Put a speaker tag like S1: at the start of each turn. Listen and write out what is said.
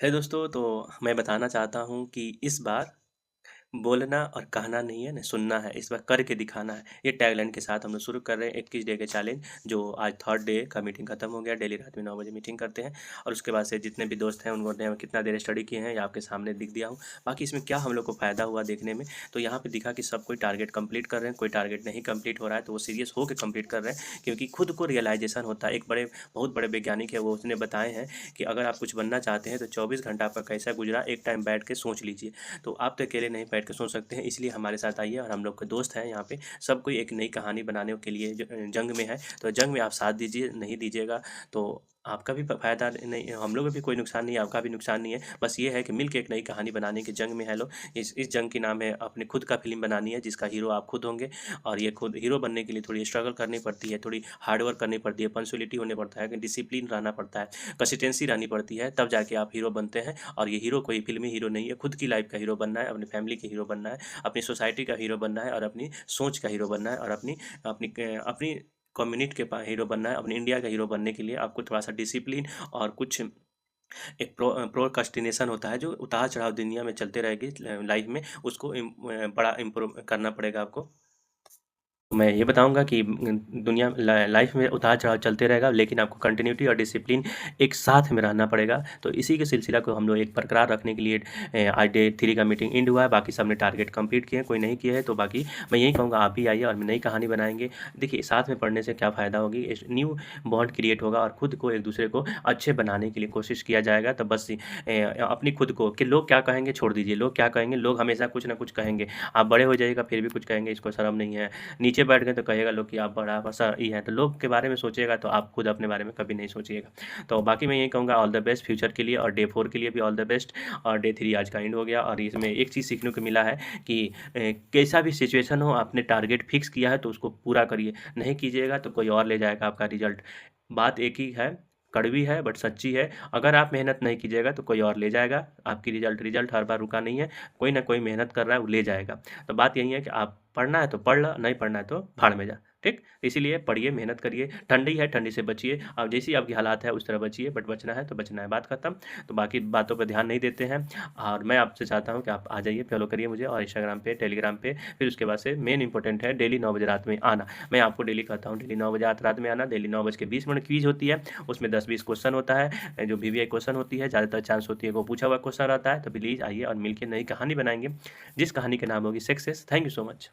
S1: है दोस्तों, तो मैं बताना चाहता हूँ कि इस बार बोलना और कहना नहीं है ना, सुनना है, इस बार करके दिखाना है। ये टैगलाइन के साथ हम लोग शुरू कर रहे हैं 21 डे के चैलेंज, जो आज थर्ड डे का मीटिंग खत्म हो गया। डेली रात में 9 बजे मीटिंग करते हैं और उसके बाद से जितने भी दोस्त हैं उन्होंने कितना देर स्टडी किए हैं ये आपके सामने दिख दिया हूँ। बाकी इसमें क्या हम लोग को फ़ायदा हुआ देखने में, तो यहाँ पे दिखा कि सब कोई टारगेट कंप्लीट कर रहे हैं, कोई टारगेट नहीं कंप्लीट हो रहा है तो वो सीरियस होकर कंप्लीट कर रहे हैं, क्योंकि खुद को रियलाइजेशन होता है। एक बहुत बड़े वैज्ञानिक है, वो उसने बताए हैं कि अगर आप कुछ बनना चाहते हैं तो 24 घंटा आपका कैसा गुजरा एक टाइम बैठ के सोच लीजिए। तो आप तो अकेले नहीं बैठ के सोच सकते हैं, इसलिए हमारे साथ आइए और हम लोग के दोस्त हैं यहाँ पे। सब कोई एक नई कहानी बनाने के लिए जंग में है, तो जंग में आप साथ दीजिए, नहीं दीजिएगा तो आपका भी फ़ायदा नहीं, हम लोग का भी कोई नुकसान नहीं है, आपका भी नुकसान नहीं है। बस ये है कि मिल के एक नई कहानी बनाने की जंग में है लोग। इस जंग की नाम है अपनी खुद का फ़िल्म बनानी है, जिसका हीरो आप खुद होंगे। और ये खुद हीरो बनने के लिए थोड़ी स्ट्रगल करनी पड़ती है, थोड़ी हार्ड वर्क करनी पड़ती है, पंक्चुअलिटी होने पड़ता है, डिसिप्लिन रहना पड़ता है, कंसिस्टेंसी रहनी पड़ती है, तब जाके आप हीरो बनते हैं। और ये हीरो कोई फ़िल्मी हीरो नहीं है, खुद की लाइफ़ का हीरो बनना है, अपनी फैमिली के हीरो बनना है, अपनी सोसाइटी का हीरो बनना है और अपनी सोच का हीरो बनना है और अपनी अपनी अपनी कम्युनिटी के पास हीरो बनना है। अपनी इंडिया का हीरो बनने के लिए आपको थोड़ा सा डिसिप्लिन और कुछ एक प्रोक्रास्टिनेशन होता है, जो उतार चढ़ाव दुनिया में चलते रहेगी लाइफ में, उसको बड़ा इम्प्रूव करना पड़ेगा आपको। मैं ये बताऊँगा कि दुनिया लाइफ में उतार-चढ़ाव चलते रहेगा, लेकिन आपको कंटिन्यूटी और डिसिप्लिन एक साथ में रहना पड़ेगा। तो इसी के सिलसिला को हम लोग एक बरकरार रखने के लिए आज डे 3 का मीटिंग एंड हुआ है। बाकी सबने टारगेट कंप्लीट किए हैं, कोई नहीं किए हैं, तो बाकी मैं यही कहूँगा आप भी आइए और नई कहानी बनाएँगे। देखिए, साथ में पढ़ने से क्या फ़ायदा होगी, इस न्यू बॉन्ड क्रिएट होगा और खुद को एक-दूसरे को अच्छे बनाने के लिए कोशिश किया जाएगा। तो बस अपनी खुद को कि लोग क्या कहेंगे छोड़ दीजिए, लोग क्या कहेंगे, लोग हमेशा कुछ ना कुछ कहेंगे। आप बड़े हो जाइएगा फिर भी कुछ कहेंगे, इसको शर्म नहीं है। नीचे बैठ गए तो कहेगा लोग कि आप बड़ा सा ये है, तो लोग के बारे में सोचिएगा तो आप खुद अपने बारे में कभी नहीं सोचिएगा। तो बाकी मैं यही कहूँगा ऑल द बेस्ट फ्यूचर के लिए, और डे 4 के लिए भी ऑल द बेस्ट। और डे 3 आज का एंड हो गया और इसमें एक चीज़ सीखने को मिला है कि कैसा भी सिचुएशन हो, आपने टारगेट फिक्स किया है तो उसको पूरा करिए, नहीं कीजिएगा तो कोई और ले जाएगा आपका रिजल्ट। बात एक ही है, कड़वी है बट सच्ची है। अगर आप मेहनत नहीं कीजिएगा तो कोई और ले जाएगा आपकी रिजल्ट। रिजल्ट हर बार रुका नहीं है, कोई ना कोई मेहनत कर रहा है वो ले जाएगा। तो बात यही है कि आप पढ़ना है तो पढ़ लो, नहीं पढ़ना है तो भाड़ में जा, ठीक? इसीलिए पढ़िए, मेहनत करिए, ठंडी है, ठंडी से बचिए। अब जैसी आपकी हालात है उस तरह बचिए, बट बचना है तो बचना है, बात खत्म। तो बाकी बातों पे ध्यान नहीं देते हैं। और मैं आपसे चाहता हूँ कि आप आ जाइए, फॉलो करिए मुझे और इंस्टाग्राम पे, टेलीग्राम पे। फिर उसके बाद से मेन इंपॉर्टेंट है डेली 9 बजे रात में आना। मैं आपको डेली कहता हूँ डेली 9 बजे रात में आना। डेली 9:20 क्विज़ होती है, उसमें 10-20 क्वेश्चन होता है, जो वीवीआई क्वेश्चन होती है, ज़्यादातर चांस होती है वो पूछा हुआ क्वेश्चन रहता है। तो प्लीज़ आइए और मिलके नई कहानी बनाएँगे, जिस कहानी का नाम होगी success. Thank you so much.